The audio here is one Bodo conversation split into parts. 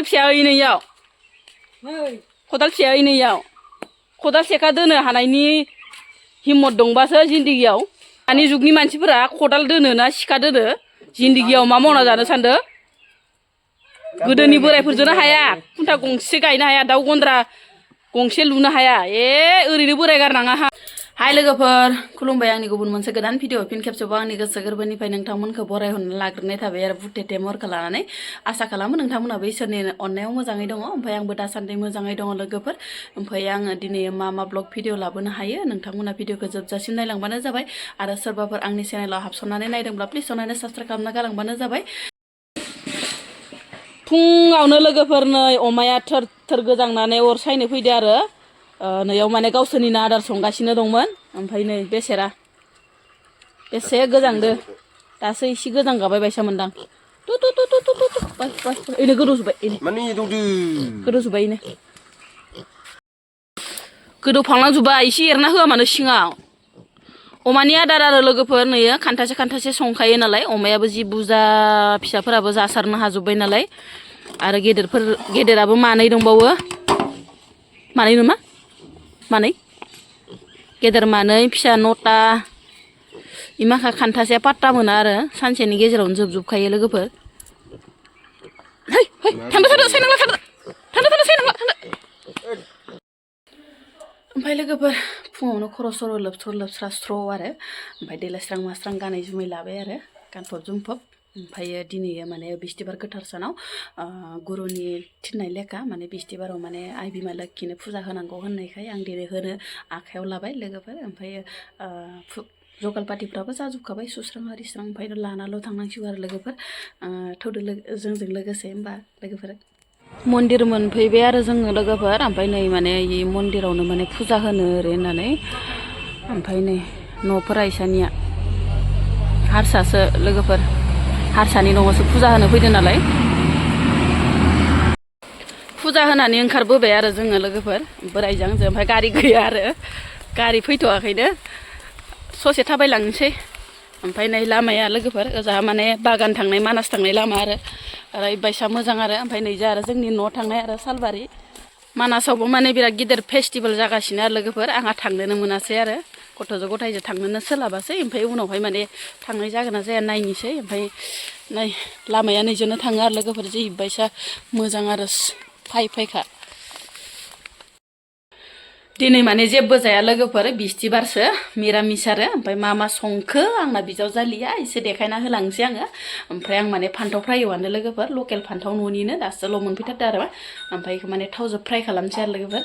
फिसा इनैयाव खदाल फिसा इनैयाव खदाल सेखा दोनो हानायनि हिम्मत दंबासो जिन्दगियाव दानि जुगनि मानसिफोरा खदाल दोनो ना सिखा दोनो जिन्दगियाव मा मावना जानो सानदो गोदोनि बोरायफोरजोंनो हाया खुन्था गंसे गायनो हाया दाउ गन्द्रा गंसे लुनो हाया ओरैनो बोराय गारनाङा हा हाय लोगोफोर खुलुमबाय आंनि गुबुन मोनसे गोदान भिडिअ फिन खेबसेबाव आंनि गोसो गोरबोनिफ्राय नोंथांमोनखौ बरायहरनो लाग्रोनाय थाबाय आरो बुथे महरखौ लानानै आसा खालामो नोंथांमोनाबो इसोरनि अननायाव मोजाङै दङ ओमफ्राय आंबो दासान्दि मोजाङै दङ लोगोफोर ओमफ्राय आङो दिनै मा ब्लग भिडिअ लाबोनो हायो नोंथांमोना भिडिअखौ जोबजासिम नायलांबानो जाबाय आरो सोरबाफोर आंनि चेनेलाव हाबसननानै नायदोंब्ला प्लिज अननानै साबस्क्राइब खालामना गालांबानो जाबाय फुङावनो लोगोफोर नै अमाया थोर गोजांनानै अर सायनो फैदो आरो नैयाव माने गावसोरनिनो आदार संगासिनो दंमोन ओमफ्राय नै बेसेरा बेसे गोजांदो दासो एसे गोजांगाबाय बायसा मोनदां ओइनो गोदौजोब्बाय गोदौजोब्बाय इनो गोदौफांलांजोब्बाय एसे एरना होआ मानो सिङाव अमानि आदार आरो लोगोफोर नैयो खान्थासे संखायो नालाय अमायाबो जि बुरजा फिसाफोराबो जासारनो हाजोब्बाय नालाय आरो गेदेराबो मानै दंबावो मानै नामा मानै गेदेर मानै फिसा 9टा इमाखा खान्थासेया पात्ता मोना आरो सानसेनि गेजेरावनो जोबजोबखायो लोगोफोर थांदो ओमफ्राय लोगोफोर फुङावनो खर' सर' लोबस्रा स्र' आरो ओमफ्राय देलायस्रां मास्रां गानै जुमै लाबाय आरो गानफब जोमफब ओमफ्राय दिनै माने बिस्थिबार गोथार सानाव गुरुनि थिननाय लेखा माने बिस्थिबाराव माने आइ बिमा लोक्षिनो फुजा होनांगौ होननायखाय आं दिनै होनो आखायाव लाबाय लोगोफोर ओमफ्राय जगाल पातिफ्राबो जाजोबखाबाय सुस्रां आरिस्रां ओमफ्राय लानाल' थांनांसिगौ आरो लोगोफोर थौदो जोंजों लोगोसे होमबा लोगोफोर मन्दिर मोनफैबाय आरो जोङो लोगोफोर ओमफ्राय नै माने इ मन्दिरावनो माने फुजा होनो ओरै होननानै ओमफ्राय नै न'फोरा इसानिया हारसासो लोगोफोर हारसानि न'आवसो फुजा होनो फैदो नालाय फुजा होनानै ओंखारबोबाय आरो जोङो लोगोफोर बोरायजों ओमफ्राय गारि गैया आरो गारि फैथ'वाखैनो ससे थाबायलांनोसै ओमफ्राय नै लामाया लोगोफोर ओजाहा माने बागान थांनाय मानास थांनाय लामा आरो ओरैबायसा मोजां आरो ओमफ्राय नै जा आरो जोंनि न' थांनाय आरो सालबारि मानासावबो माने बिराद गिदिर फेस्टिभेल जागासिनो आरो लोगोफोर आंहा थांनोनो मोनासै आरो गथ'जों गथायजों थांनोनो सोलाबासै ओमफ्राय उनावहाय माने थांनाय जागोन ना जाया नायनोसै ओमफ्राय नै लामाया नैजोंनो थाङो आरो लोगोफोर जिबायसा मोजां आरो फायखा दिनै माने जेबो जाया लोगोफोर बिस्थिबारसो मिरामिस आरो ओमफ्राय मा संखो आंना बिजावजालिया एसे देखायना होलांसै आङो ओमफ्राय आं माने फान्थाव फ्राय एवनो लोगोफोर लकेल फान्थाव न'निनो दासोल' मोनफैथारदो आरो ओमफ्राय माने थावजों फ्राय खालामसै आरो लोगोफोर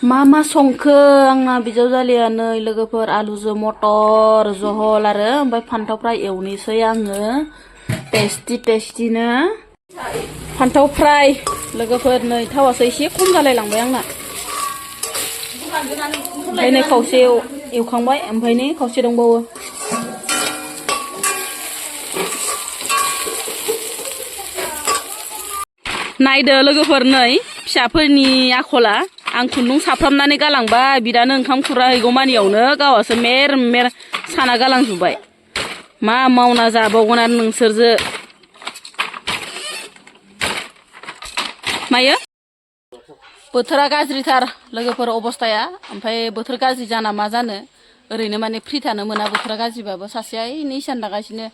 मा संखो आंना बिजावजालिया नै लोगोफोर आलुजों मटर जहल आरो ओमफ्राय फान्थाव फ्राय एवनोसै आङो टेस्टिनो फान्थाव फ्राय लोगोफोर नै थावासो एसे खम जालायलांबाय आंना ओमफ्राय नै खावसे एवखांबाय ओमफ्राय नै खावसे दंबावो नायदो लोगोफोर नै फिसाफोरनि आखला आं खुन्दुं साफ्रामनानै गालांबाय बिदानो ओंखाम खुरा हैगौमानियावनो गावहासो मेर साना गालांजोब्बाय मा मावना जाबावगोन आरो नोंसोरजो मायो बोथोरा गाज्रिथार लोगोफोर अबस्थाया ओमफ्राय बोथोर गाज्रि जाना मा जानो ओरैनो माने फ्रि थानो मोना बोथोरा गाज्रिबाबो सासेया नै इसान दागासिनो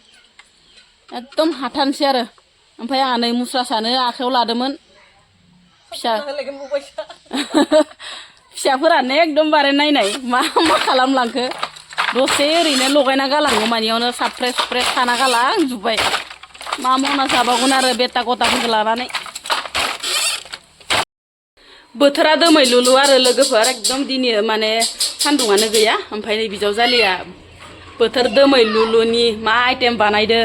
एकदम हाथारनोसै आरो ओमफ्राय आंहा नै मुस्रा सानो आखायाव लादोंमोन फिसाफोरानो एकदमबारे नायनाय मा खालामलांखो दसे ओरैनो लगायना गालाङो मानियावनो साफ्रे सुफ्रे साना गालांजोब्बाय मा मावना जाबावगोन आरो बेटा गथाफोरखौ लानानै बोथोरा दोमैलुलु आरो लोगोफोर एकदम दिनै माने सान्दुङानो गैया ओमफ्राय नै बिजावजालिया बोथोर दोमैलुलुनि मा आइटेम बानायदो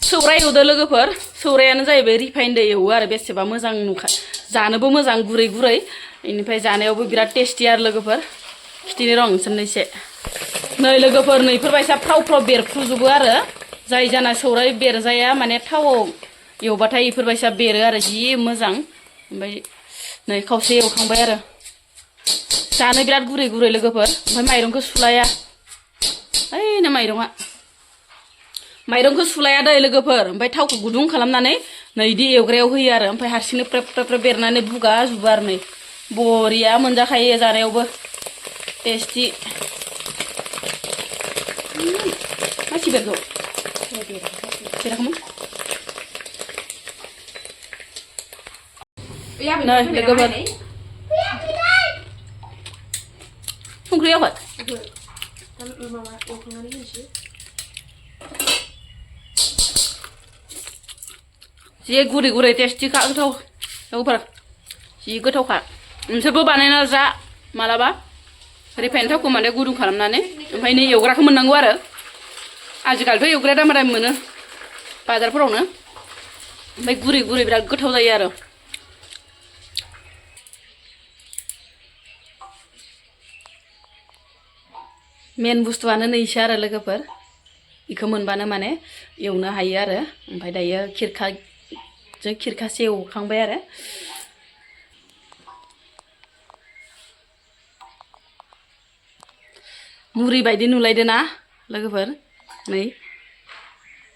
सौराय एवदो लोगोफोर सौरायानो जाहैबाय रिफाइनदो एवो आरो बेसेबा मोजां नुखा जानोबो मोजां गुरै बेनिफ्राय जानायावबो बिराद टेस्टि आरो लोगोफोर खिथिनो रं नोंसोरनो एसे नै लोगोफोर नैफोरबायसा फ्राव बेरफ्रुजोबो आरो जाय जाना सौराय बेरजाया माने थावआव एवबाथाय इफोरबायसा बेरो आरो जि मोजां ओमफ्राय नै खावसे एवखांबाय आरो जानो बिराद गुरै लोगोफोर ओमफ्राय माइरंखौ सुलाया ओइनो माइरङा माइरंखौ सुलाया दै लोगोफोर ओमफ्राय थावखौ गुदुं खालामनानै नै इदि एवग्रायाव होयो आरो ओमफ्राय हारसिंनो प्रेप प्रेप प्रेप बेरनानै बुगा जुबो आरो नै बरिया मोनजाखायो जानायावबो टेस्टि मासि बेरगौ बेराखैमोन नै लोगोफोर संख्रि होबाय जि गुरै गुरै टेस्टिखा गोथाव लोगोफोर जि गोथावखा नोंसोरबो बानायना जा मालाबा रिफाइन थावखौ माने गुदुं खालामनानै ओमफ्राय नै एवग्राखौ मोननांगौ आरो आजिखालिथ' एवग्राया दामा दामि मोनो बाजारफोरावनो ओमफ्राय गुरै गुरै बिराद गोथाव जायो आरो मेन बुस्थुआनो नैसो आरो लोगोफोर इखौ मोनबानो माने एवनो हायो आरो ओमफ्राय दायो खिरखासे एवखांबाय आरो मुरि बायदि नुलायदो ना लोगोफोर नै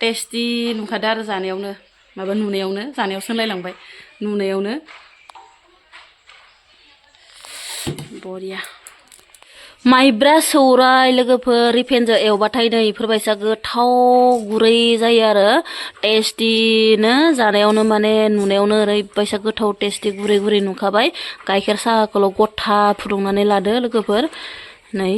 टेस्टि नुखादो आरो जानायावनो माबा नुनायावनो जानायावसो होनलायलांबाय नुनायावनो बरिया माइब्रा सौराय लोगोफोर रिफाइनजों एवबाथाय नै इफोरबायसा गोथाव गुरै जायो आरो टेस्टिनो जानायावनो माने नुनायावनो ओरैबायसा गोथाव टेस्टि गुरै गुरै नुखाबाय गाइखेर साहाखौल' गथा फुदुंनानै लादो लोगोफोर नै